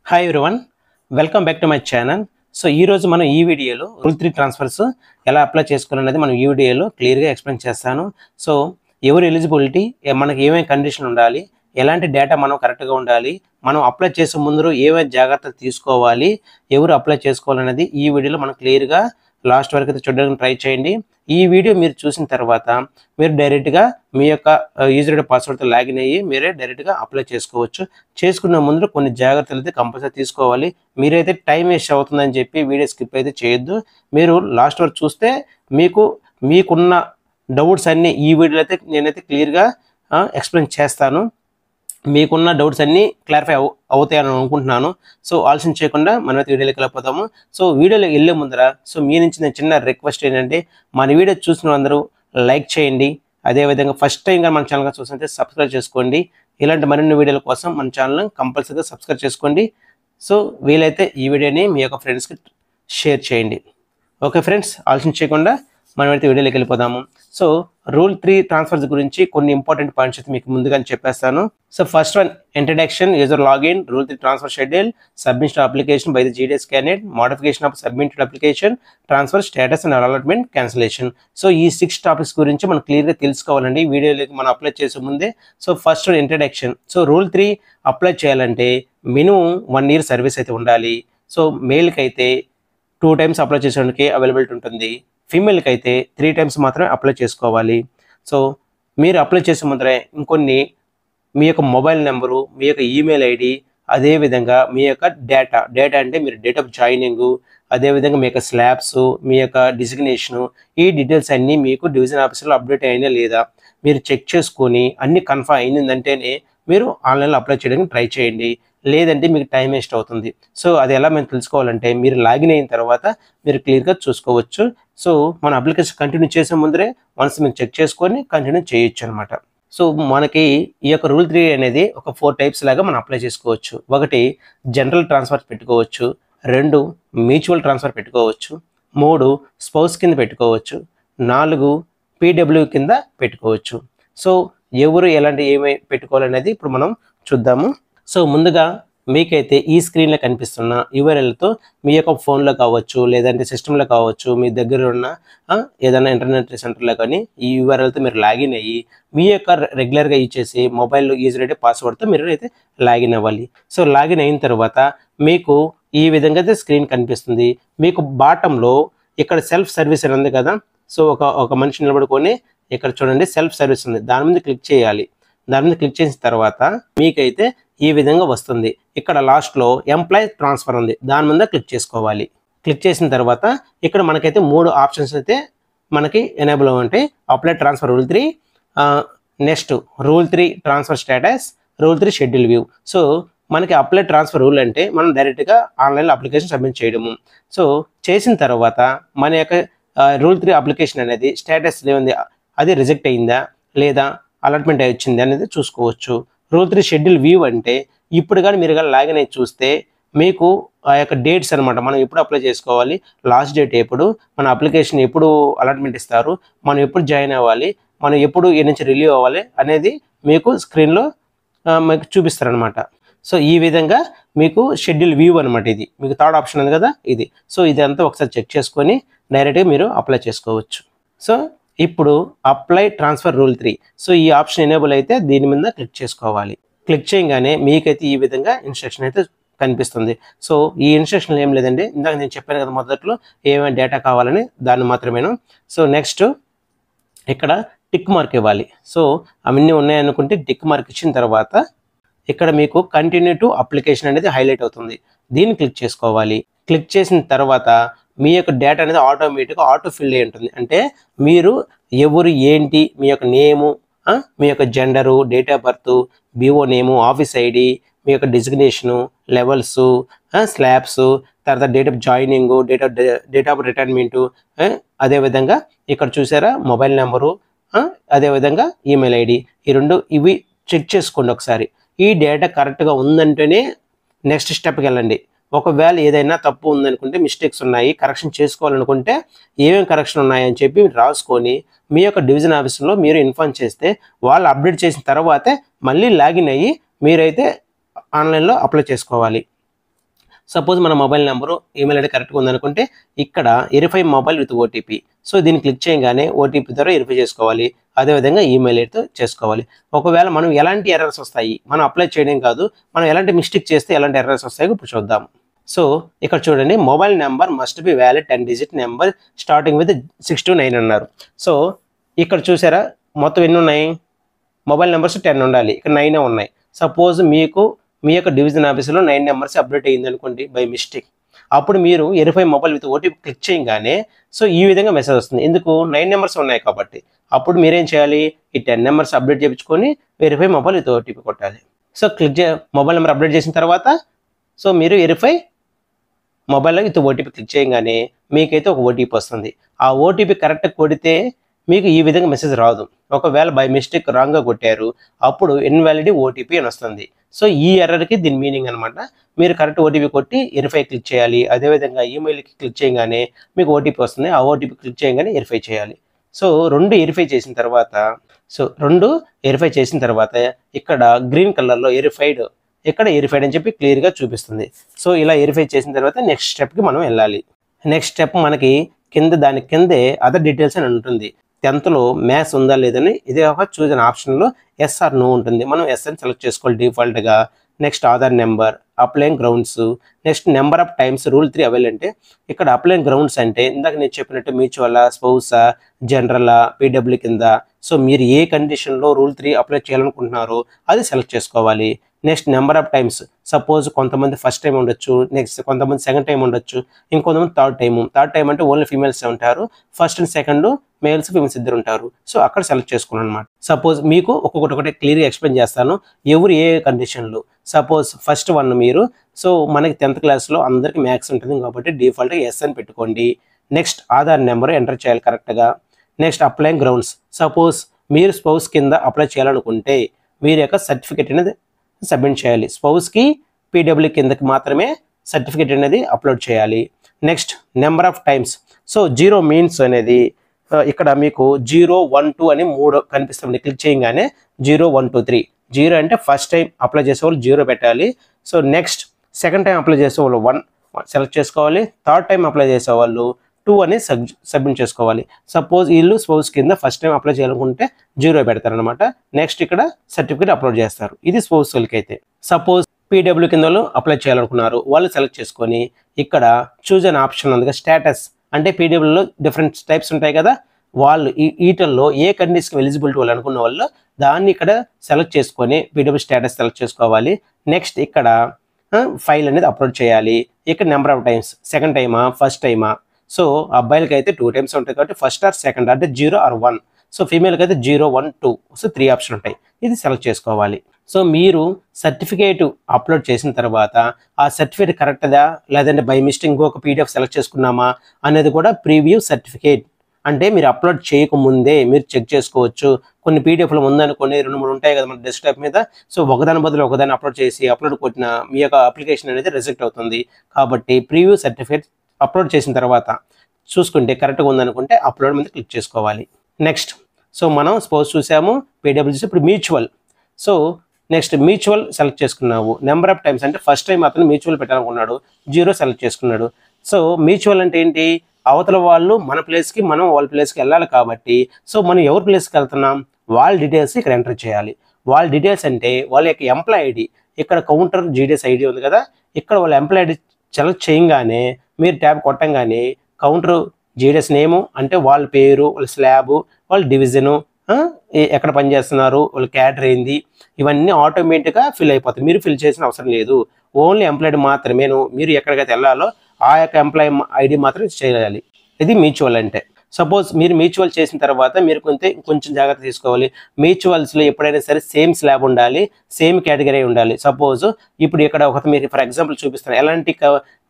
Hi everyone, welcome back to my channel. So ఈరోజు మనం ఈ వీడియోలో రూల్ 3 ట్రాన్స్ఫర్స్ ఎలా అప్లై చేసుకోవాలనేది మనం ఈ వీడియోలో క్లియర్గా ఎక్స్ప్లెయిన్ చేస్తాను. సో ఎవరు ఎలిజిబిలిటీ, మనకి ఏమేమి కండిషన్ ఉండాలి, ఎలాంటి డేటా మనం కరెక్ట్గా ఉండాలి, మనం అప్లై చేసే ముందు ఏమేమి జాగ్రత్తలు తీసుకోవాలి, ఎవరు అప్లై చేసుకోవాలనేది ఈ వీడియోలో మనం క్లియర్గా లాస్ట్ వరకు అయితే చూడడానికి ట్రై చేయండి. ఈ వీడియో మీరు చూసిన తర్వాత మీరు డైరెక్ట్గా మీ యొక్క యూజర్ ఐడి పాస్వర్డ్తో లాగిన్ అయ్యి మీరే డైరెక్ట్గా అప్లై చేసుకోవచ్చు. చేసుకున్న ముందు కొన్ని జాగ్రత్తలు అయితే కంపల్సరీ తీసుకోవాలి. మీరైతే టైం వేస్ట్ అవుతుందని చెప్పి వీడియో స్కిప్ అయితే చేయొద్దు. మీరు లాస్ట్ వరకు చూస్తే మీకున్న డౌట్స్ అన్నీ ఈ వీడియోలో అయితే నేనైతే క్లియర్గా ఎక్స్ప్లెయిన్ చేస్తాను. మీకున్న డౌట్స్ అన్నీ క్లారిఫై అవుతాయని అనుకుంటున్నాను. సో ఆలస్యం చేయకుండా మనమైతే వీడియోలోకి వెళ్ళిపోతాము. సో వీడియోలోకి వెళ్ళే ముందర మీ నుంచి నేను చిన్న రిక్వెస్ట్ ఏంటంటే, మన వీడియో చూసిన అందరూ లైక్ చేయండి. అదేవిధంగా ఫస్ట్ టైంగా మన ఛానల్గా చూస్తుంటే సబ్స్క్రైబ్ చేసుకోండి. ఇలాంటి మరిన్ని వీడియోల కోసం మన ఛానల్ని కంపల్సరీగా సబ్స్క్రైబ్ చేసుకోండి. సో వీలైతే ఈ వీడియోని మీ యొక్క ఫ్రెండ్స్కి షేర్ చేయండి. ఓకే ఫ్రెండ్స్, ఆలస్యం చేయకుండా మనమైతే వీడియోలోకి వెళ్ళిపోదాము. సో రూల్ 3 ట్రాన్స్ఫర్స్ గురించి కొన్ని ఇంపార్టెంట్ పాయింట్స్ అయితే మీకు ముందుగానే చెప్పేస్తాను. So first one, introduction, user login, rule 3 transfer schedule, submission application by the GDS candidate, modification of submitted application, transfer status and allotment cancellation. So ఈ 6 టాపిక్స్ గురించి మనం క్లియర్గా తెలుసుకోవాలండి వీడియోలోకి మనం అప్లై చేసే ముందే. So first introduction. So rule 3 apply చేయాలంటే minimum 1 year service అయితే ఉండాలి. సో మేల్కి అయితే 2 times అప్లై చేసేందుకు అవైలబిలిటీ ఉంటుంది. ఫీమేల్కి అయితే 3 times మాత్రమే అప్లై చేసుకోవాలి. సో మీరు అప్లై చేసే ముందరే ఇంకొన్ని మీ యొక్క మొబైల్ నెంబరు, మీ యొక్క ఈమెయిల్ ఐడి, అదేవిధంగా మీ యొక్క డేటా అంటే మీరు డేట్ ఆఫ్ జాయినింగు, అదేవిధంగా మీ యొక్క స్లాబ్స్, మీ యొక్క డిజిగ్నేషను, ఈ డీటెయిల్స్ అన్నీ మీకు డివిజన్ ఆఫీసర్లో అప్డేట్ అయినా లేదా మీరు చెక్ చేసుకొని అన్ని కన్ఫర్మ్ అయిందంటేనే మీరు ఆన్లైన్లో అప్లై చేయడానికి ట్రై చేయండి. లేదంటే మీకు టైం వేస్ట్ అవుతుంది. సో అది ఎలా మేము తెలుసుకోవాలంటే, మీరు లాగిన్ అయిన తర్వాత మీరు క్లియర్గా చూసుకోవచ్చు. సో మన అప్లికేషన్ కంటిన్యూ చేసే ముందరే వన్స్ మీరు చెక్ చేసుకొని కంటిన్యూ చేయొచ్చు అనమాట. సో మనకి ఈ యొక్క రూల్ 3 అనేది ఒక 4 types లాగా మనం అప్లై చేసుకోవచ్చు. 1 జనరల్ ట్రాన్స్ఫర్ పెట్టుకోవచ్చు, 2 మ్యూచువల్ ట్రాన్స్ఫర్ పెట్టుకోవచ్చు, 3 స్పౌస్ కింద పెట్టుకోవచ్చు, 4 పీడబ్ల్యూ కింద పెట్టుకోవచ్చు. సో ఎవరు ఎలాంటి ఏమై పెట్టుకోవాలనేది ఇప్పుడు మనం చూద్దాము. సో ముందుగా మీకైతే ఈ స్క్రీన్లో కనిపిస్తున్న యూఆర్ఎల్తో మీ యొక్క ఫోన్లో కావచ్చు, లేదంటే సిస్టంలో కావచ్చు, మీ దగ్గర ఉన్న ఏదైనా ఇంటర్నెట్ సెంటర్లో కానీ ఈ యూఆర్ఎల్తో మీరు లాగిన్ అయ్యి మీ యొక్క రెగ్యులర్గా యూజ్ చేసి మొబైల్లో యూజర్ ఐడి పాస్వర్డ్తో మీరు అయితే లాగిన్ అవ్వాలి. సో లాగిన్ అయిన తర్వాత మీకు ఈ విధంగా అయితే స్క్రీన్ కనిపిస్తుంది. మీకు బాటంలో ఇక్కడ సెల్ఫ్ సర్వీస్ అని ఉంది కదా. సో ఒక మనిషి నిలబడుకొని ఇక్కడ చూడండి సెల్ఫ్ సర్వీస్ ఉంది, దాని మీద క్లిక్ చేయాలి. దాని మీద క్లిక్ చేసిన తర్వాత మీకైతే ఈ విధంగా వస్తుంది. ఇక్కడ లాస్ట్లో ఎంప్లాయీ ట్రాన్స్ఫర్ ఉంది, దాని మీద క్లిక్ చేసుకోవాలి. క్లిక్ చేసిన తర్వాత ఇక్కడ మనకైతే 3 ఆప్షన్స్ అయితే మనకి ఎనేబుల్ ఉంటాయి. Apply transfer rule 3, next rule 3 transfer status, rule 3 schedule view. So మనకి అప్లై ట్రాన్స్ఫర్ రూల్ అంటే మనం డైరెక్ట్గా ఆన్లైన్లో అప్లికేషన్ సబ్మిట్ చేయడము. సో చేసిన తర్వాత మన యొక్క రూల్ 3 అప్లికేషన్ అనేది స్టేటస్ ఏముంది, అది రిజెక్ట్ అయిందా లేదా అలాట్మెంట్ అయి వచ్చింది అనేది చూసుకోవచ్చు. రూల్ 3 షెడ్యూల్ వ్యూ అంటే ఇప్పుడు కానీ మీరు కానీ లాగిన్ అయ్యి చూస్తే మీకు ఆ యొక్క డేట్స్ అనమాట, మనం ఎప్పుడు అప్లై చేసుకోవాలి, లాస్ట్ డేట్ ఎప్పుడు, మన అప్లికేషన్ ఎప్పుడు అలాట్మెంట్ ఇస్తారు, మనం ఎప్పుడు జాయిన్ అవ్వాలి, మనం ఎప్పుడు ఈ నుంచి రిలీవ్ అవ్వాలి అనేది మీకు స్క్రీన్లో మీకు చూపిస్తారనమాట. సో ఈ విధంగా మీకు షెడ్యూల్ వ్యూ అనమాట. ఇది మీకు 3rd ఆప్షన్ ఉంది కదా ఇది. సో ఇదంతా ఒకసారి చెక్ చేసుకొని డైరెక్ట్గా మీరు అప్లై చేసుకోవచ్చు. సో ఇప్పుడు అప్లై ట్రాన్స్ఫర్ రూల్ 3. సో ఈ ఆప్షన్ ఎనేబుల్ అయితే దీని మీద క్లిక్ చేసుకోవాలి. క్లిక్ చేయగానే మీకైతే ఈ విధంగా ఇన్స్ట్రక్షన్ అయితే కనిపిస్తుంది. సో ఈ ఇన్స్ట్రక్షన్ ఏం లేదండి, ఇందాక నేను చెప్పాను కదా మొదట్లో ఏమైనా డేటా కావాలని, దాన్ని మాత్రమేను. సో నెక్స్ట్ ఇక్కడ టిక్ మార్క్ ఇవ్వాలి. సో అవన్నీ ఉన్నాయనుకుంటే టిక్ మార్క్ ఇచ్చిన తర్వాత ఇక్కడ మీకు కంటిన్యూ టు అప్లికేషన్ అనేది హైలైట్ అవుతుంది, దీన్ని క్లిక్ చేసుకోవాలి. క్లిక్ చేసిన తర్వాత మీ యొక్క డేటా అనేది ఆటోమేటిక్గా ఆటో ఫిల్ అయి ఉంటుంది. అంటే మీరు ఎవరు ఏంటి, మీ యొక్క నేము, మీ యొక్క gender, date of birth, BO name, office ID, మీ యొక్క డిజిగ్నేషను, లెవెల్స్, స్లాబ్స్, తర్వాత date of joining, date of retirement, అదేవిధంగా ఇక్కడ చూసారా మొబైల్ నెంబరు, అదేవిధంగా ఈమెయిల్ ఐడి, ఈ 2 ఇవి చెక్ చేసుకోండి ఒకసారి. ఈ డేటా కరెక్ట్గా ఉందంటేనే నెక్స్ట్ స్టెప్కి వెళ్ళండి. ఒకవేళ ఏదైనా తప్పు ఉందనుకుంటే, మిస్టేక్స్ ఉన్నాయి, కరెక్షన్ చేసుకోవాలనుకుంటే ఏమేమి కరెక్షన్ ఉన్నాయని చెప్పి రాసుకొని మీ యొక్క డివిజన్ ఆఫీసులో మీరు ఇన్ఫార్మ్ చేస్తే వాళ్ళు అప్డేట్ చేసిన తర్వాతే మళ్ళీ లాగిన్ అయ్యి మీరైతే ఆన్లైన్లో అప్లై చేసుకోవాలి. సపోజ్ మన మొబైల్ నెంబరు ఈమెయిల్ ఐడి కరెక్ట్గా ఉందనుకుంటే ఇక్కడ verify mobile with OTP. So దీన్ని క్లిక్ చేయగానే ఓటీపీ ద్వారా వెరిఫై చేసుకోవాలి. అదేవిధంగా ఈమెయిల్ ఐడితో చేసుకోవాలి. ఒకవేళ మనం ఎలాంటి ఎర్రర్స్ వస్తాయి, మనం అప్లై చేయడం కాదు, మనం ఎలాంటి మిస్టేక్ చేస్తే ఎలాంటి ఎర్రర్స్ వస్తాయో ఇప్పుడు చూద్దాం. సో ఇక్కడ చూడండి, mobile number must be valid 10 digit number starting with 6 to 9 అన్నారు. సో ఇక్కడ చూసారా, మొత్తం ఎన్ని ఉన్నాయి, మొబైల్ నెంబర్స్ 10 ఉండాలి, ఇక్కడ 9 ఉన్నాయి. సపోజ్ మీకు మీ యొక్క డివిజన్ ఆఫీసులో 9 నెంబర్స్ అప్డేట్ అయ్యింది అనుకోండి బై మిస్టేక్, అప్పుడు మీరు verify mobile with OTP click చేయగానే సో ఈ విధంగా మెసేజ్ వస్తుంది. ఎందుకు, 9 నెంబర్స్ ఉన్నాయి కాబట్టి. అప్పుడు మీరేం చేయాలి, ఈ 10 నెంబర్స్ అప్డేట్ చేయించుకొని వెరిఫై మొబైల్ విత్ ఓటీపీ కొట్టాలి. సో మొబైల్ నెంబర్ అప్డేట్ చేసిన తర్వాత సో మీరు వెరిఫై మొబైల్లో విత్ ఓటీపీ క్లిక్ చేయగానే మీకైతే ఒక ఓటీపీ వస్తుంది. ఆ ఓటీపీ కరెక్ట్గా కొడితే మీకు ఈ విధంగా మెసేజ్ రాదు. ఒకవేళ బై మిస్టేక్ రాంగ్గా కొట్టారు, అప్పుడు ఇన్వాలిడ్ ఓటీపీ అని వస్తుంది. సో ఈ ఎర్రర్కి దీని మీనింగ్ అనమాట. మీరు కరెక్ట్ ఓటీపీ కొట్టి వెరిఫై క్లిక్ చేయాలి. అదేవిధంగా ఈమెయిల్కి క్లిక్ చేయగానే మీకు ఓటీపీ వస్తుంది. ఆ ఓటీపీ క్లిక్ చేయగానే వెరిఫై చేయాలి. సో రెండు వెరిఫై చేసిన తర్వాత ఇక్కడ గ్రీన్ కలర్లో వెరిఫైడ్, ఇక్కడ వెరిఫైడ్ అని చెప్పి క్లియర్గా చూపిస్తుంది. సో ఇలా వెరిఫై చేసిన తర్వాత నెక్స్ట్ స్టెప్కి మనం వెళ్ళాలి. నెక్స్ట్ స్టెప్ మనకి దాని కిందే అదర్ డీటెయిల్స్ అని ఉంటుంది. 10th మ్యాథ్స్ ఉందా లేదని ఇది ఒక చూజ్ అనే ఆప్షన్లో ఎస్ ఆర్ నో ఉంటుంది. మనం ఎస్ అని సెలెక్ట్ చేసుకోవాలి డిఫాల్ట్గా. Next Aadhaar number, applying grounds, next number of times rule 3 avail అంటే ఇక్కడ అప్లైయింగ్ గ్రౌండ్స్ అంటే ఇందాక నేను చెప్పినట్టు మ్యూచువలా, స్పౌసా, జనరలా, పీడబ్ల్యూ కింద. సో మీరు ఏ కండిషన్లో రూల్ 3 అప్లై చేయాలనుకుంటున్నారో అది సెలెక్ట్ చేసుకోవాలి. Next number of times, suppose కొంతమంది ఫస్ట్ టైం ఉండొచ్చు, నెక్స్ట్ కొంతమంది సెకండ్ టైం ఉండొచ్చు, ఇంకొంతమంది థర్డ్ టైం అంటే ఓన్లీ ఫీమేల్స్ ఉంటారు, first and second males females ఇద్దరు ఉంటారు. సో అక్కడ సెలెక్ట్ చేసుకున్నాను అనమాట. సపోజ్ మీకు ఒక్కొక్కటి క్లియర్గా ఎక్స్ప్లెయిన్ చేస్తాను ఎవరు ఏ కండిషన్లు. సపోజ్ ఫస్ట్ వన్ మీరు, సో మనకి 10th క్లాస్లో అందరికీ మ్యాథ్స్ ఉంటుంది కాబట్టి డిఫాల్ట్గా ఎస్ అని పెట్టుకోండి. నెక్స్ట్ ఆధార్ నెంబర్ ఎంటర్ చేయాలి కరెక్ట్గా. నెక్స్ట్ అప్లైయింగ్ గ్రౌండ్స్, సపోజ్ మీరు స్పౌస్ కింద అప్లై చేయాలనుకుంటే మీరు యొక్క సర్టిఫికేట్ అనేది సబ్మిట్ చేయాలి. స్పౌస్కి పీడబ్ల్యూ కిందకి మాత్రమే సర్టిఫికేట్ అనేది అప్లోడ్ చేయాలి. Next number of times, so 0 means అనేది ఇక్కడ మీకు 0, 1, 2 అని 3 కనిపిస్తుంది. క్లిక్ చేయగానే 0, 1, 2, 3. 0 అంటే ఫస్ట్ టైం అప్లై చేసేవాళ్ళు 0 పెట్టాలి. So next second time apply చేసేవాళ్ళు 1 సెలెక్ట్ చేసుకోవాలి. థర్డ్ టైం అప్లై చేసేవాళ్ళు 2 అని సబ్మిట్ చేసుకోవాలి. సపోజ్ వీళ్ళు స్పౌస్ కింద ఫస్ట్ టైం అప్లై చేయాలనుకుంటే 0 పెడతారనమాట. నెక్స్ట్ ఇక్కడ సర్టిఫికేట్ అప్లోడ్ చేస్తారు. ఇది స్పౌస్ వాళ్ళకి అయితే. సపోజ్ పీడబ్ల్యూ కింద వాళ్ళు అప్లై చేయాలనుకున్నారు, వాళ్ళు సెలెక్ట్ చేసుకొని ఇక్కడ చూజ్ అనే ఆప్షన్ ఉంది కదా, స్టేటస్ అంటే పీడబ్ల్యూలో డిఫరెంట్ టైప్స్ ఉంటాయి కదా, వాళ్ళు వీటిల్లో ఏ కండిషన్కి ఎలిజిబిలిటీ వాళ్ళు అనుకున్న వాళ్ళు దాన్ని ఇక్కడ సెలెక్ట్ చేసుకొని పీడబ్ల్యూ స్టేటస్ సెలెక్ట్ చేసుకోవాలి. నెక్స్ట్ ఇక్కడ ఫైల్ అనేది అప్లోడ్ చేయాలి. ఇక్కడ నెంబర్ ఆఫ్ టైమ్స్, సెకండ్ టైమా ఫస్ట్ టైమా. సో అబ్బాయిలకి అయితే 2 టైమ్స్ ఉంటాయి కాబట్టి ఫస్ట్ ఆర్ సెకండ్ అంటే 0 or 1. సో ఫీమేల్కి అయితే 0, 1, 2. సో 3 ఆప్షన్ ఉంటాయి. ఇది సెలెక్ట్ చేసుకోవాలి. సో మీరు సర్టిఫికేట్ అప్లోడ్ చేసిన తర్వాత ఆ సర్టిఫికేట్ కరెక్ట్దా లేదంటే బై మిస్టేక్ ఇంకొక పీడిఎఫ్ సెలెక్ట్ చేసుకున్నామా అనేది కూడా ప్రీవ్యూ సర్టిఫికేట్ అంటే మీరు అప్లోడ్ చేయకముందే మీరు చెక్ చేసుకోవచ్చు. కొన్ని పీడిఎఫ్లు ఉందనుకోండి, 2, 3 ఉంటాయి కదా మన డెస్క్టాప్ మీద. సో ఒకదాని బదులు ఒకదాన్ని అప్లోడ్ చేసి అప్లోడ్ కొట్టిన మీ యొక్క అప్లికేషన్ అనేది రిజెక్ట్ అవుతుంది. కాబట్టి ప్రీవ్యూ సర్టిఫికేట్ అప్లోడ్ చేసిన తర్వాత చూసుకుంటే కరెక్ట్గా ఉందనుకుంటే అప్లోడ్ మీద క్లిక్ చేసుకోవాలి. నెక్స్ట్ సో మనం స్పోజ్ చూసాము, పీడబ్ల్యూసీ. ఇప్పుడు mutual. So next mutual select చేసుకున్నావు. నెంబర్ ఆఫ్ టైమ్స్ అంటే ఫస్ట్ టైం అతను మ్యూచువల్ పెట్టాలనుకున్నాడు, 0 సెలెక్ట్ చేసుకున్నాడు. సో మ్యూచువల్ అంటే ఏంటి, అవతల వాళ్ళు మన ప్లేస్కి మనం వాళ్ళ ప్లేస్కి వెళ్ళాలి కాబట్టి సో మనం ఎవరి ప్లేస్కి వెళ్తున్నాం వాళ్ళ డీటెయిల్స్ ఇక్కడ ఎంటర్ చేయాలి. వాళ్ళ డీటెయిల్స్ అంటే వాళ్ళ యొక్క ఎంప్లాయ్ ఐడి, ఇక్కడ కౌంటర్ జీడిఎస్ ఐడి ఉంది కదా, ఇక్కడ వాళ్ళ ఎంప్లాయ్ ఐడి సెలెక్ట్ చేయగానే మీరు ట్యాబ్ కొట్టంగానే కౌంటర్ జీడిఎస్ నేము అంటే వాళ్ళ పేరు, వాళ్ళ స్లాబు, వాళ్ళ డివిజను, ఎక్కడ పనిచేస్తున్నారు, వాళ్ళ క్యాడర్ ఏంది, ఇవన్నీ ఆటోమేటిక్గా ఫిల్ అయిపోతాయి. మీరు ఫిల్ చేసిన అవసరం లేదు. ఓన్లీ ఎంప్లాయిడ్ మాత్రమే మీరు ఎక్కడికైతే వెళ్ళాలో ఆ యొక్క ఎంప్లాయీ ఐడి మాత్రం చేయాలి. ఇది మ్యూచువల్ అంటే. సపోజ్ మీరు మ్యూచువల్ చేసిన తర్వాత మీరు కొంచెం జాగ్రత్త తీసుకోవాలి. మ్యూచువల్స్లో ఎప్పుడైనా సరే సేమ్ స్లాబ్ ఉండాలి, సేమ్ కేటగిరీ ఉండాలి. సపోజ్ ఇప్పుడు ఇక్కడ మీరు ఫర్ ఎగ్జాంపుల్ చూపిస్తాను ఎలాంటి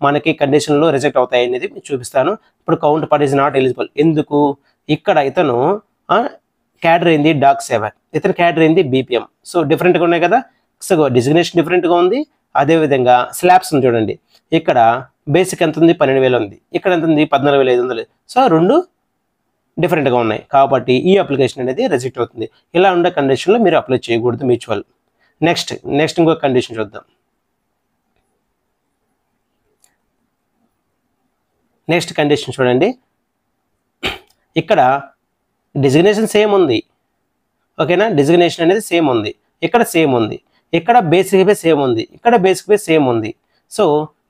మనకి కండిషన్లో రిజెక్ట్ అవుతాయి అనేది చూపిస్తాను. ఇప్పుడు counter part is not eligible. ఎందుకు, ఇక్కడ ఇతను క్యాడర్ ఏంది డాక్ 7, ఇతను క్యాడర్ ఏంది బీపీఎం. సో డిఫరెంట్గా ఉన్నాయి కదా. సో డిజిగ్నేషన్ డిఫరెంట్గా ఉంది. అదేవిధంగా స్లాబ్స్ ఉంది చూడండి, ఇక్కడ బేసిక్ ఎంత ఉంది 12,000 ఉంది, ఇక్కడ ఎంత ఉంది 14,500. సో 2 డిఫరెంట్గా ఉన్నాయి కాబట్టి ఈ అప్లికేషన్ అనేది రిజెక్ట్ అవుతుంది. ఇలా ఉండే కండిషన్లో మీరు అప్లై చేయకూడదు మ్యూచువల్. నెక్స్ట్ ఇంకొక కండిషన్ చూద్దాం. నెక్స్ట్ కండిషన్ చూడండి, ఇక్కడ డిజిగ్నేషన్ సేమ్ ఉంది, ఓకేనా, డిజిగ్నేషన్ అనేది సేమ్ ఉంది, ఇక్కడ సేమ్ ఉంది, ఇక్కడ బేసిక్ పే సేమ్ ఉంది, ఇక్కడ బేసిక్ పే సేమ్ ఉంది. సో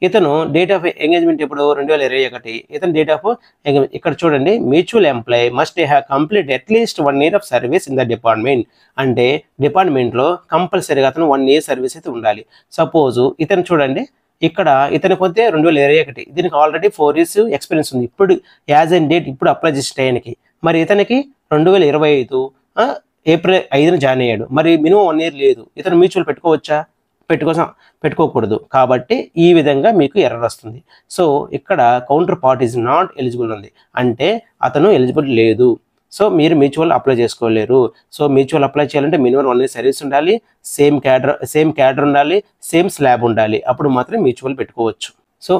ఇతను డేట్ ఆఫ్ ఎంగేజ్మెంట్ ఇప్పుడు 2021, ఇతను డేట్ ఆఫ్ ఎంగేజ్మెంట్ ఇక్కడ చూడండి, mutual employee must have complete at least 1 year of service in the department. అంటే డిపార్ట్మెంట్లో కంపల్సరీగా అతను 1 year సర్వీస్ అయితే ఉండాలి. సపోజు ఇతను చూడండి, ఇక్కడ ఇతనికి వస్తే 2021, దీనికి ఆల్రెడీ 4 years ఎక్స్పీరియన్స్ ఉంది, ఇప్పుడు యాజ్ అండ్ డేట్ ఇప్పుడు అప్లై చేసే టైంకి. మరి ఇతనికి 2025 ఏప్రిల్ 5న జాయిన్ అయ్యాడు, మరి మినిమం 1 year లేదు, ఇతను మ్యూచువల్ పెట్టుకోవచ్చా? పెట్టుకోకూడదు. కాబట్టి ఈ విధంగా మీకు ఎర్రర్ వస్తుంది. సో ఇక్కడ counter part is not eligible ఉంది, అంటే అతను ఎలిజిబుల్ లేదు. సో మీరు మ్యూచువల్ అప్లై చేసుకోలేరు. సో మ్యూచువల్ అప్లై చేయాలంటే మినిమం 1 year సర్వీస్ ఉండాలి, సేమ్ క్యాడర్ ఉండాలి, సేమ్ స్లాబ్ ఉండాలి, అప్పుడు మాత్రం మ్యూచువల్ పెట్టుకోవచ్చు. సో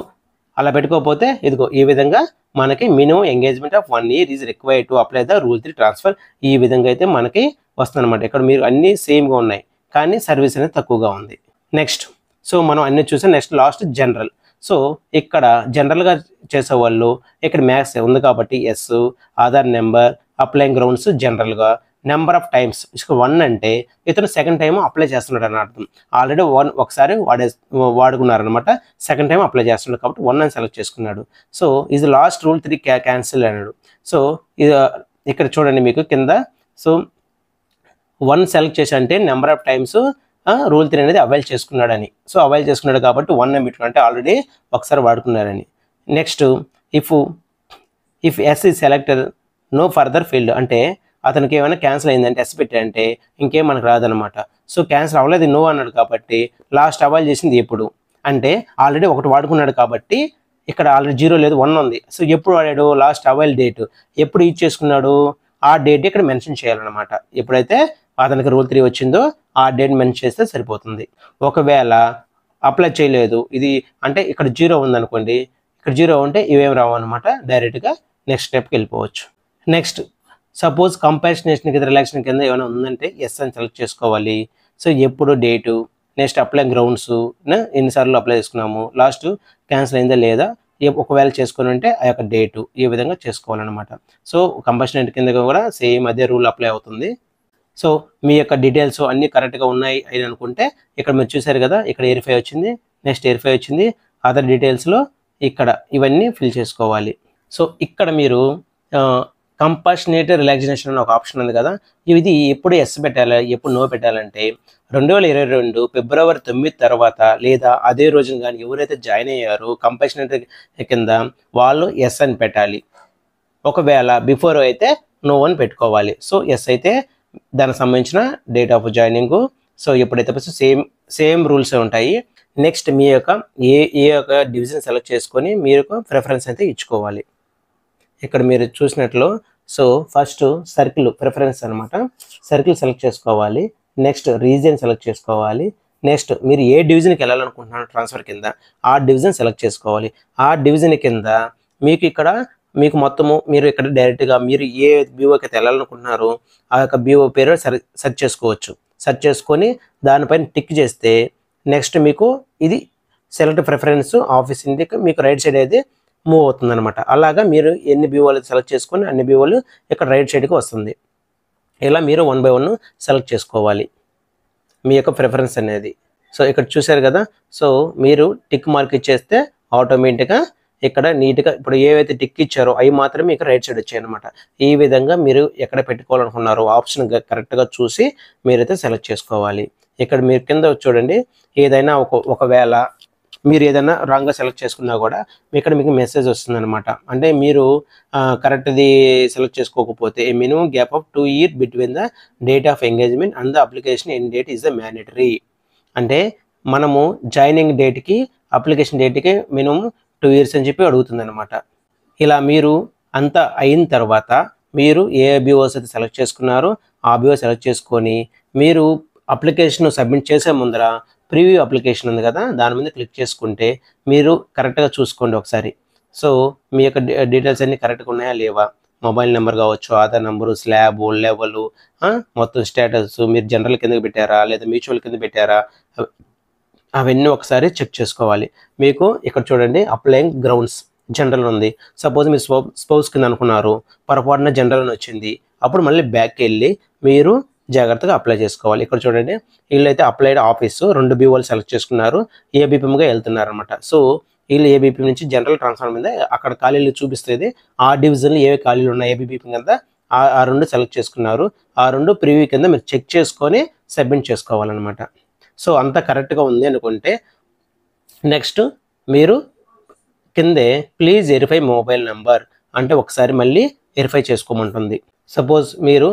అలా పెట్టుకోకపోతే ఇదిగో ఈ విధంగా మనకి minimum engagement of 1 year is required to apply the rule 3 transfer. ఈ విధంగా అయితే మనకి వస్తుందన్నమాట. ఇక్కడ మీరు అన్నీ సేమ్గా ఉన్నాయి, కానీ సర్వీస్ అనేది తక్కువగా ఉంది. నెక్స్ట్, సో మనం అన్ని చూసాం. Next last general. సో ఇక్కడ జనరల్గా చేసేవాళ్ళు ఇక్కడ మ్యాథ్స్ ఉంది కాబట్టి yes, Aadhaar number, applying grounds జనరల్గా, నెంబర్ ఆఫ్ టైమ్స్ 1 అంటే ఇతను సెకండ్ టైం అప్లై చేస్తున్నాడు అని అర్థం. ఆల్రెడీ ఒకసారి వాడుకున్నారనమాట, సెకండ్ టైం అప్లై చేస్తున్నాడు కాబట్టి 1 అని సెలెక్ట్ చేసుకున్నాడు. సో ఇది లాస్ట్ రూల్ 3 క్యాన్సిల్ అన్నాడు. సో ఇది ఇక్కడ చూడండి మీకు కింద. సో 1 సెలెక్ట్ చేసి అంటే నెంబర్ ఆఫ్ టైమ్స్ రూల్ 3 అనేది అవైల్ చేసుకున్నాడని. సో అవైల్ చేసుకున్నాడు కాబట్టి 1 అని పెట్టుకున్నాడు, అంటే ఆల్రెడీ ఒకసారి వాడుకున్నారని. నెక్స్ట్, ఇఫ్ ఎస్ ఈ సెలెక్టర్ నో ఫర్దర్ ఫీల్డ్, అంటే అతనికి ఏమైనా క్యాన్సిల్ అయిందంటే ఎస్ పెట్టారంటే ఇంకేం మనకు రాదనమాట. సో క్యాన్సిల్ అవ్వలేదు, నో అన్నాడు కాబట్టి లాస్ట్ అవైల్ చేసింది ఎప్పుడు అంటే ఆల్రెడీ ఒకటి వాడుకున్నాడు కాబట్టి ఇక్కడ ఆల్రెడీ 0 లేదు, 1 ఉంది. సో ఎప్పుడు వాడాడు? లాస్ట్ అవైల్ డేట్ ఎప్పుడు యూజ్ చేసుకున్నాడు, ఆ డేట్ ఇక్కడ మెన్షన్ చేయాలన్నమాట. ఎప్పుడైతే అతనికి రూల్ 3 వచ్చిందో ఆ డేట్ మెన్షన్ చేస్తే సరిపోతుంది. ఒకవేళ అప్లై చేయలేదు ఇది అంటే ఇక్కడ 0 ఉందనుకోండి, ఇక్కడ 0 ఉంటే ఇవేం రావు అనమాట, డైరెక్ట్గా నెక్స్ట్ స్టెప్కి వెళ్ళిపోవచ్చు. నెక్స్ట్, సపోజ్ కంపాషనేషన్ కింద రిలాక్సేషన్ కింద ఏమైనా ఉందంటే ఎస్ అని సెలెక్ట్ చేసుకోవాలి. సో ఎప్పుడు డేటు, నెక్స్ట్ అప్లై గ్రౌండ్స్, ఎన్నిసార్లు అప్లై చేసుకున్నాము, లాస్ట్ క్యాన్సిల్ అయిందా లేదా, ఒకవేళ చేసుకుని ఉంటే ఆ యొక్క డేటు, ఈ విధంగా చేసుకోవాలన్నమాట. సో కంపాషనేట్ కింద కూడా సేమ్ అదే రూల్ అప్లై అవుతుంది. సో మీ యొక్క డీటెయిల్స్ అన్నీ కరెక్ట్గా ఉన్నాయి అని అనుకుంటే ఇక్కడ మీరు చూసారు కదా, ఇక్కడ వెరిఫై వచ్చింది, నెక్స్ట్ వెరిఫై వచ్చింది, అదర్ డీటెయిల్స్లో ఇక్కడ ఇవన్నీ ఫిల్ చేసుకోవాలి. సో ఇక్కడ మీరు కంపాషనేట్ రిలాక్సేషన్ అనే ఒక ఆప్షన్ ఉంది కదా, ఇది ఎప్పుడు ఎస్ పెట్టాలి, ఎప్పుడు నో పెట్టాలంటే 2022 ఫిబ్రవరి 9 తర్వాత లేదా అదే రోజున కానీ ఎవరైతే జాయిన్ అయ్యారో కంపాషనేట్ కింద వాళ్ళు ఎస్ అని పెట్టాలి. ఒకవేళ బిఫోర్ అయితే నో అని పెట్టుకోవాలి. సో ఎస్ అయితే దానికి సంబంధించిన డేట్ ఆఫ్ జాయినింగ్. సో ఎప్పుడైతే సేమ్ రూల్స్ ఉంటాయి. నెక్స్ట్ మీ యొక్క ఏ యొక్క డివిజన్ సెలెక్ట్ చేసుకొని మీరు ప్రిఫరెన్స్ అయితే ఇచ్చుకోవాలి. ఇక్కడ మీరు చూసినట్లు సో ఫస్ట్ సర్కిల్ ప్రిఫరెన్స్ అనమాట, సర్కిల్ సెలెక్ట్ చేసుకోవాలి. నెక్స్ట్ రీజియన్ సెలెక్ట్ చేసుకోవాలి. నెక్స్ట్ మీరు ఏ డివిజన్కి వెళ్ళాలనుకుంటున్నారో ట్రాన్స్ఫర్ కింద ఆ డివిజన్ సెలెక్ట్ చేసుకోవాలి. ఆ డివిజన్ కింద మీకు మొత్తము మీరు ఇక్కడ డైరెక్ట్గా మీరు ఏ బీఓకి అయితే వెళ్ళాలనుకుంటున్నారో ఆ యొక్క బీఓ పేరు సెర్చ్ చేసుకోవచ్చు. సెర్చ్ చేసుకొని దానిపైన టిక్ చేస్తే నెక్స్ట్ మీకు ఇది సెలెక్ట్ ప్రిఫరెన్స్ ఆఫీస్ ఇంటికి మీకు రైట్ సైడ్ అయితే మూవ్ అవుతుంది అనమాట. అలాగా మీరు ఎన్ని బీఓలు సెలెక్ట్ చేసుకొని అన్ని బీఓలు ఇక్కడ రైట్ సైడ్కి వస్తుంది. ఇలా మీరు 1 by 1 సెలెక్ట్ చేసుకోవాలి మీ యొక్క ప్రిఫరెన్స్ అనేది. సో ఇక్కడ చూసారు కదా, సో మీరు టిక్ మార్క్ ఇచ్చేస్తే ఆటోమేటిక్గా ఇక్కడ నీట్గా ఇప్పుడు ఏవైతే టిక్ ఇచ్చారో అవి మాత్రమే ఇక్కడ రైట్ సైడ్ వచ్చాయి అనమాట. ఈ విధంగా మీరు ఎక్కడ పెట్టుకోవాలనుకున్నారో ఆప్షన్ కరెక్ట్గా చూసి మీరైతే సెలెక్ట్ చేసుకోవాలి. ఇక్కడ మీరు కింద చూడండి, ఏదైనా ఒకవేళ మీరు ఏదైనా రాంగ్గా సెలెక్ట్ చేసుకున్నా కూడా ఇక్కడ మీకు మెసేజ్ వస్తుంది అనమాట. అంటే మీరు కరెక్ట్ది సెలెక్ట్ చేసుకోకపోతే minimum gap of 2 years between the date of engagement and the application end date is the mandatory. అంటే మనము జాయినింగ్ డేట్కి అప్లికేషన్ డేట్కి మినిమం 2 years అని చెప్పి అడుగుతుంది అనమాట. ఇలా మీరు అంతా అయిన తర్వాత మీరు ఏ బీఓస్ అయితే సెలెక్ట్ చేసుకున్నారో ఆ బీఓ సెలెక్ట్ చేసుకొని మీరు అప్లికేషన్ సబ్మిట్ చేసే ముందర ప్రివ్యూ అప్లికేషన్ ఉంది కదా, దాని మీద క్లిక్ చేసుకుంటే మీరు కరెక్ట్గా చూసుకోండి ఒకసారి. సో మీ యొక్క డీటెయిల్స్ అన్నీ కరెక్ట్గా ఉన్నాయా లేవా, మొబైల్ నెంబర్ కావచ్చు, ఆధార్ నెంబరు, స్లాబ్, లెవెల్, మొత్తం స్టేటస్, మీరు జనరల్ కిందకి పెట్టారా లేదా మ్యూచువల్ కింద పెట్టారా, అవన్నీ ఒకసారి చెక్ చేసుకోవాలి. మీకు ఇక్కడ చూడండి అప్లైయింగ్ గ్రౌండ్స్, జనరల్ ఉంది. సపోజ్ మీరు స్పౌస్ కింద అనుకున్నారు, పొరపాటున జనరల్ అని వచ్చింది, అప్పుడు మళ్ళీ బ్యాక్కి వెళ్ళి మీరు జాగ్రత్తగా అప్లై చేసుకోవాలి. ఇక్కడ చూడండి, వీళ్ళైతే అప్లైడ్ ఆఫీసు 2 బీఓలు సెలెక్ట్ చేసుకున్నారు, ఏబీపీఎంగా వెళ్తున్నారు అనమాట. సో వీళ్ళు ఏబీపీ నుంచి జనరల్ ట్రాన్స్ఫర్ మీద అక్కడ ఖాళీలు చూపిస్తుంది, ఆ డివిజన్లో ఏవే ఖాళీలు ఉన్నాయి ఏబీపీ కింద ఆ 2 సెలెక్ట్ చేసుకున్నారు. ఆ 2 ప్రివ్యూ కింద మీరు చెక్ చేసుకొని సబ్మిట్ చేసుకోవాలన్నమాట. సో అంతా కరెక్ట్గా ఉంది అనుకుంటే నెక్స్ట్ మీరు కిందే ప్లీజ్ వెరిఫై మొబైల్ నెంబర్ అంటే ఒకసారి మళ్ళీ వెరిఫై చేసుకోమంటుంది. సపోజ్ మీరు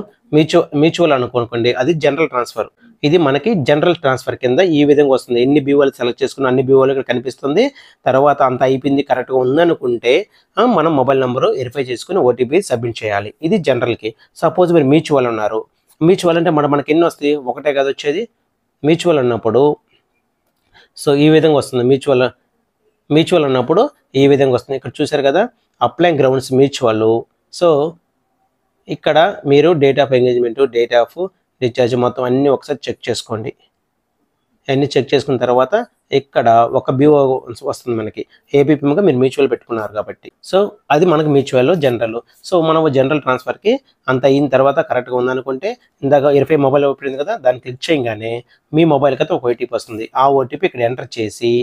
మ్యూచువల్ అనుకోండి, అది జనరల్ ట్రాన్స్ఫర్, ఇది మనకి జనరల్ ట్రాన్స్ఫర్ కింద ఈ విధంగా వస్తుంది. ఎన్ని బీఓలు సెలెక్ట్ చేసుకున్న అన్ని బీఓలు ఇక్కడ కనిపిస్తుంది. తర్వాత అంత అయిపోయింది, కరెక్ట్గా ఉందనుకుంటే మనం మొబైల్ నెంబరు వెరిఫై చేసుకుని ఓటీపీ సబ్మిట్ చేయాలి. ఇది జనరల్కి. సపోజ్ మీరు మ్యూచువల్ ఉన్నారు, మ్యూచువల్ అంటే మనకి ఎన్ని వస్తాయి, ఒకటే కదా వచ్చేది. మ్యూచువల్ అన్నప్పుడు సో ఈ విధంగా వస్తుంది. మ్యూచువల్ అన్నప్పుడు ఈ విధంగా వస్తుంది. ఇక్కడ చూసారు కదా, అప్లై గ్రౌండ్స్ మ్యూచువల్. సో ఇక్కడ మీరు date of engagement, date of discharge మొత్తం అన్నీ ఒకసారి చెక్ చేసుకోండి. అన్నీ చెక్ చేసుకున్న తర్వాత ఇక్కడ ఒక బీఓ వస్తుంది మనకి, ఏబీపీఎంగా మీరు మ్యూచువల్ పెట్టుకున్నారు కాబట్టి. సో అది మనకు మ్యూచువల్ జనరల్. సో మనం జనరల్ ట్రాన్స్ఫర్కి అంత అయిన తర్వాత కరెక్ట్గా ఉందనుకుంటే ఇందాక 20 మొబైల్ ఓపెన్ కదా, దాన్ని క్లిక్ చేయగానే మీ మొబైల్కి అయితే ఒక ఓటీపీ వస్తుంది. ఆ ఓటీపీ ఇక్కడ ఎంటర్ చేసి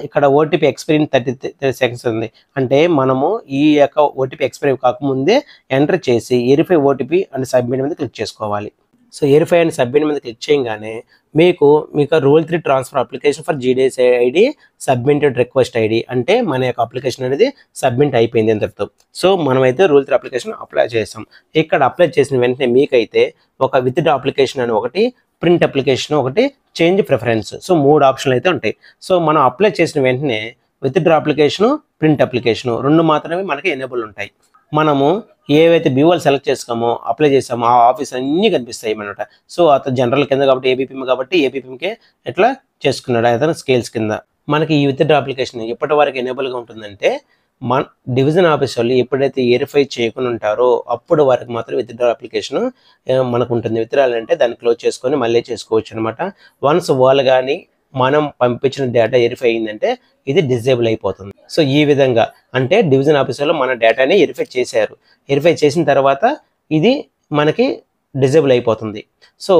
ఇక్కడ ఓటీపీ ఎక్స్పైరీ 30 సెకండ్స్ ఉంది అంటే మనము ఈ యొక్క ఓటీపీ ఎక్స్పైరీ కాకముందే ఎంటర్ చేసి వెరిఫై ఓటీపీ అండ్ సబ్మిట్ మీద క్లిక్ చేసుకోవాలి. సో వెరిఫై అండ్ సబ్మిట్ మీద క్లిక్ చేయగానే మీకు rule 3 transfer application for GDS ID submitted request ID అంటే మన యొక్క అప్లికేషన్ అనేది సబ్మిట్ అయిపోయింది అని చెప్తాం. సో మనమైతే రూల్ 3 అప్లికేషన్ అప్లై చేసాం. ఇక్కడ అప్లై చేసిన వెంటనే మీకైతే ఒక విత్డ్రా అప్లికేషన్ అని ఒకటి, ప్రింట్ అప్లికేషన్ ఒకటి, చేంజ్ ప్రిఫరెన్స్, సో 3 ఆప్షన్లు అయితే ఉంటాయి. సో మనం అప్లై చేసిన వెంటనే విత్డ్రా అప్లికేషను, ప్రింట్ అప్లికేషను 2 మాత్రమే మనకి ఎనేబుల్ ఉంటాయి. మనము ఏవైతే బీఓలు సెలెక్ట్ చేసామో అప్లై చేసామో ఆ ఆఫీస్ అన్నీ కనిపిస్తాయి అన్నమాట. సో అతను జనరల్ కింద కాబట్టి ఏబీపీఎం కాబట్టి ఏబీపీఎంకే ఎట్లా చేసుకున్నాడు అతను స్కేల్స్ కింద. మనకి ఈ విత్డ్రా అప్లికేషన్ ఎప్పటి వరకు ఎనేబుల్గా ఉంటుందంటే మన డివిజన్ ఆఫీస్ వాళ్ళు ఎప్పుడైతే వెరిఫై చేయకుండా ఉంటారో అప్పుడు వరకు మాత్రం విత్డ్రా అప్లికేషన్ మనకు ఉంటుంది. విత్డ్రాల్ అంటే దాన్ని క్లోజ్ చేసుకొని మళ్ళీ చేసుకోవచ్చు అనమాట. వన్స్ వాళ్ళు కానీ మనం పంపించిన డేటా వెరిఫై అయిందంటే ఇది డిజేబుల్ అయిపోతుంది. సో ఈ విధంగా అంటే డివిజన్ ఆఫీసర్లో మన డేటాని వెరిఫై చేశారు, వెరిఫై చేసిన తర్వాత ఇది మనకి డిజేబుల్ అయిపోతుంది. సో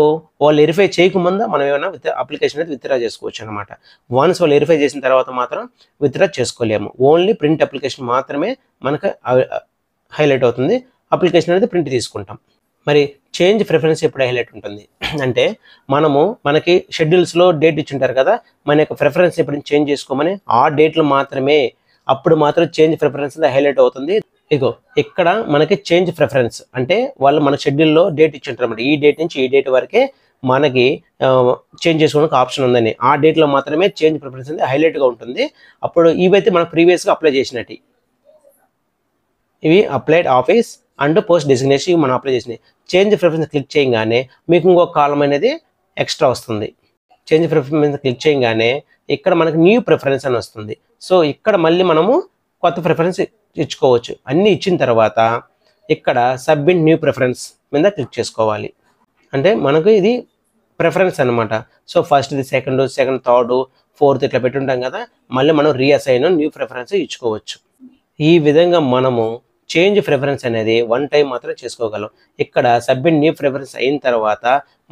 వాళ్ళు వెరిఫై చేయకముందు మనం ఏమైనా అప్లికేషన్ అయితే విత్డ్రా చేసుకోవచ్చు అనమాట. వన్స్ వాళ్ళు వెరిఫై చేసిన తర్వాత మాత్రం విత్డ్రా చేసుకోలేము. ఓన్లీ ప్రింట్ అప్లికేషన్ మాత్రమే మనకు హైలైట్ అవుతుంది. అప్లికేషన్ అనేది ప్రింట్ తీసుకుంటాం. మరి చేంజ్ ప్రిఫరెన్స్ ఎప్పుడు హైలైట్ ఉంటుంది అంటే మనకి షెడ్యూల్స్లో డేట్ ఇచ్చింటారు కదా, మన యొక్క ప్రిఫరెన్స్ ఎప్పుడు చేంజ్ చేసుకోమని ఆ డేట్లు మాత్రమే, అప్పుడు మాత్రం చేంజ్ ప్రిఫరెన్స్ హైలైట్ అవుతుంది. ఇగో ఇక్కడ మనకి చేంజ్ ప్రిఫరెన్స్ అంటే వాళ్ళు మన షెడ్యూల్లో డేట్ ఇచ్చింటారు అన్నమాట. ఈ డేట్ నుంచి ఈ డేట్ వరకే మనకి చేంజ్ చేసుకోవడానికి ఆప్షన్ ఉందని, ఆ డేట్లో మాత్రమే చేంజ్ ప్రిఫరెన్స్ అనేది హైలైట్గా ఉంటుంది. అప్పుడు ఇవైతే మనం ప్రీవియస్గా అప్లై చేసినట్టు, ఇవి applied office and post designation మనం అప్లై చేసినాయి. చేంజ్ ప్రిఫరెన్స్ క్లిక్ చేయగానే మీకు ఇంకొక కాలం అనేది ఎక్స్ట్రా వస్తుంది. చేంజ్ ప్రిఫరెన్స్ క్లిక్ చేయగానే ఇక్కడ మనకి న్యూ ప్రిఫరెన్స్ అని వస్తుంది. సో ఇక్కడ మళ్ళీ మనము కొత్త ప్రిఫరెన్స్ ఇచ్చుకోవచ్చు. అన్నీ ఇచ్చిన తర్వాత ఇక్కడ సబ్మిట్ న్యూ ప్రిఫరెన్స్ మీద క్లిక్ చేసుకోవాలి. అంటే మనకు ఇది ప్రిఫరెన్స్ అనమాట. సో ఫస్ట్ది, సెకండ్, థర్డ్, ఫోర్త్ ఇట్లా పెట్టుంటాం కదా, మళ్ళీ మనం రీఅసైన్ న్యూ ప్రిఫరెన్స్ ఇచ్చుకోవచ్చు. ఈ విధంగా మనము చేంజ్ ప్రిఫరెన్స్ అనేది 1 టైం మాత్రం చేసుకోగలం. ఇక్కడ సబ్మిట్ న్యూ ప్రిఫరెన్స్ అయిన తర్వాత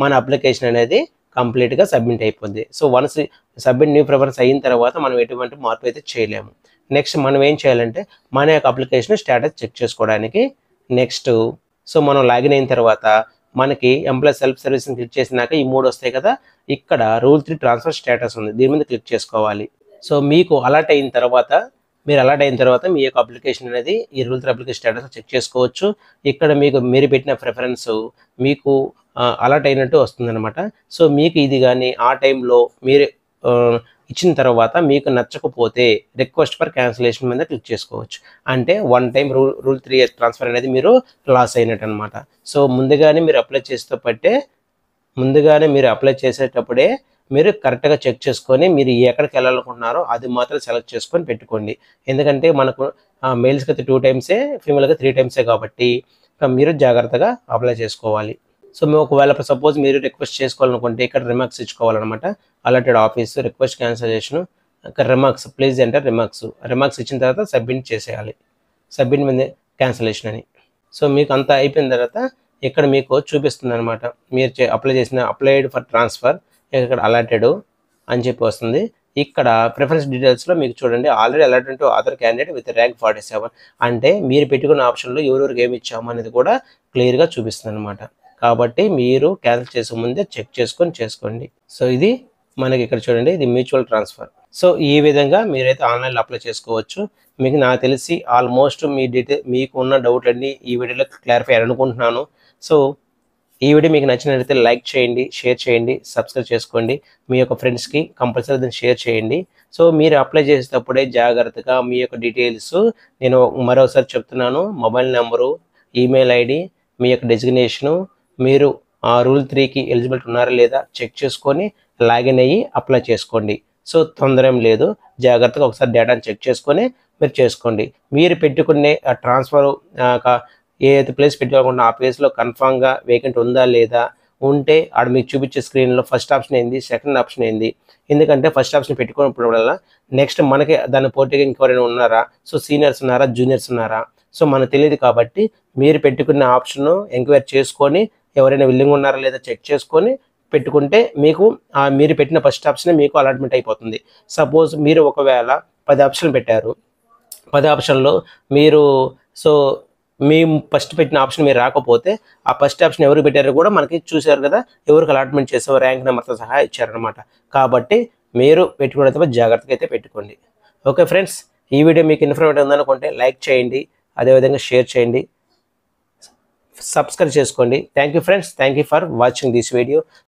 మన అప్లికేషన్ అనేది కంప్లీట్గా సబ్మిట్ అయిపోద్ది. So once submit new preference అయిన తర్వాత మనం ఎటువంటి మార్పు అయితే చేయలేము. నెక్స్ట్ మనం ఏం చేయాలంటే మన యొక్క అప్లికేషన్ స్టేటస్ చెక్ చేసుకోవడానికి నెక్స్ట్ సో మనం లాగిన్ అయిన తర్వాత మనకి ఎంప్లాయీ సెల్ఫ్ సర్వీస్ని క్లిక్ చేసినాక ఈ 3 వస్తాయి కదా, ఇక్కడ రూల్ 3 ట్రాన్స్ఫర్ స్టేటస్ ఉంది, దీని మీద క్లిక్ చేసుకోవాలి. సో మీకు అలర్ట్ అయిన తర్వాత మీ యొక్క అప్లికేషన్ అనేది ఈ రూల్ 3 అప్లికేషన్ స్టేటస్ చెక్ చేసుకోవచ్చు. ఇక్కడ మీరు పెట్టిన ప్రిఫరెన్స్ మీకు అలర్ట్ అయినట్టు వస్తుందన్నమాట. సో మీకు ఇది కానీ ఆ టైంలో మీరు ఇచ్చిన తర్వాత మీకు నచ్చకపోతే రిక్వెస్ట్ ఫర్ క్యాన్సిలేషన్ మీద క్లిక్ చేసుకోవచ్చు. అంటే 1 టైం రూల్ 3 ట్రాన్స్ఫర్ అనేది మీరు లాస్ అయినట్టు అనమాట. సో ముందుగానే మీరు అప్లై చేసేటప్పుడే మీరు కరెక్ట్గా చెక్ చేసుకొని మీరు ఎక్కడికి వెళ్ళాలనుకుంటున్నారో అది మాత్రం సెలెక్ట్ చేసుకొని పెట్టుకోండి. ఎందుకంటే మనకు మేల్స్కి అయితే 2 టైమ్సే, ఫీమేల్కి 3 టైమ్సే కాబట్టి మీరు జాగ్రత్తగా అప్లై చేసుకోవాలి. సో మేము ఒకవేళ సపోజ్ మీరు రిక్వెస్ట్ చేసుకోవాలనుకుంటే ఇక్కడ రిమార్క్స్ ఇచ్చుకోవాలన్నమాట. Alerted office, request cancellation, remarks please enter remarks ఇచ్చిన తర్వాత సబ్మిట్ చేసేయాలి. సబ్మిట్ మీద క్యాన్సిలేషన్ అని. సో మీకు అంతా అయిపోయిన తర్వాత ఇక్కడ మీకు చూపిస్తుంది అనమాట, మీరు అప్లై చేసిన అప్లైడ్ ఫర్ ట్రాన్స్ఫర్, ఇక్కడ అలాటెడ్ అని చెప్పి వస్తుంది. ఇక్కడ ప్రిఫరెన్స్ డీటెయిల్స్లో మీకు చూడండి, already allotted to other candidate with rank 47 అంటే మీరు పెట్టుకున్న ఆప్షన్లో ఎవరెవరికి ఏమి ఇచ్చాము అనేది కూడా క్లియర్గా చూపిస్తుంది అనమాట. కాబట్టి మీరు క్యాన్సిల్ చేసే ముందే చెక్ చేసుకోండి. సో ఇది మనకి ఇక్కడ చూడండి, ఇది మ్యూచువల్ ట్రాన్స్ఫర్. సో ఈ విధంగా మీరైతే ఆన్లైన్లో అప్లై చేసుకోవచ్చు. మీకు నాకు తెలిసి ఆల్మోస్ట్ మీకు ఉన్న డౌట్లన్నీ ఈ వీడియోలో క్లారిఫై అయ్యారనుకుంటున్నాను. సో ఈ వీడియో మీకు నచ్చినట్లయితే లైక్ చేయండి, షేర్ చేయండి, సబ్స్క్రైబ్ చేసుకోండి. మీ యొక్క ఫ్రెండ్స్కి కంపల్సరీ దీన్ని షేర్ చేయండి. సో మీరు అప్లై చేసేటప్పుడే జాగ్రత్తగా మీ యొక్క డీటెయిల్స్ నేను మరోసారి చెప్తున్నాను, మొబైల్ నెంబరు, ఈమెయిల్ ఐడి, మీ యొక్క డెసిగ్నేషను, మీరు రూల్ 3కి ఎలిజిబిలిటీ ఉన్నారా లేదా చెక్ చేసుకొని లాగిన్ అయ్యి అప్లై చేసుకోండి. సో తొందర ఏం లేదు, జాగ్రత్తగా ఒకసారి డేటాను చెక్ చేసుకొని మీరు చేసుకోండి. మీరు పెట్టుకునే ట్రాన్స్ఫర్ ఏదైతే ప్లేస్ పెట్టుకోకుండా ఆ ప్లేస్లో కన్ఫామ్గా వేకెంట్ ఉందా లేదా, ఉంటే ఆడ మీకు చూపించే స్క్రీన్లో ఫస్ట్ ఆప్షన్ ఏంది, సెకండ్ ఆప్షన్ ఏంది. ఎందుకంటే ఫస్ట్ ఆప్షన్ పెట్టుకున్నప్పుడు వల్ల నెక్స్ట్ మనకి దాని పోటీగా ఇంకెవరైనా ఉన్నారా, సో సీనియర్స్ ఉన్నారా, జూనియర్స్ ఉన్నారా, సో మనకు తెలియదు. కాబట్టి మీరు పెట్టుకున్న ఆప్షన్ ఎంక్వైరీ చేసుకొని ఎవరైనా విల్లింగ్ ఉన్నారా లేదా చెక్ చేసుకొని పెట్టుకుంటే మీకు మీరు పెట్టిన ఫస్ట్ ఆప్షన్ మీకు అలాట్మెంట్ అయిపోతుంది. సపోజ్ మీరు ఒకవేళ 10 ఆప్షన్లు పెట్టారు, 10 ఆప్షన్లో మీరు సో మీ ఫస్ట్ పెట్టిన ఆప్షన్ మీరు రాకపోతే ఆ ఫస్ట్ ఆప్షన్ ఎవరు పెట్టారో కూడా మనకి చూశారు కదా, ఎవరికి అలాట్మెంట్ చేసారో ర్యాంక్ నెంబర్తో సహా ఇచ్చారనమాట. కాబట్టి మీరు పెట్టుకునేటప్పుడు జాగ్రత్తగా అయితే పెట్టుకోండి. ఓకే ఫ్రెండ్స్, ఈ వీడియో మీకు ఇన్ఫర్మేటివ్ ఉందనుకుంటే లైక్ చేయండి, అదేవిధంగా షేర్ చేయండి, సబ్స్క్రైబ్ చేసుకోండి. Thank you friends, thank you for watching this video.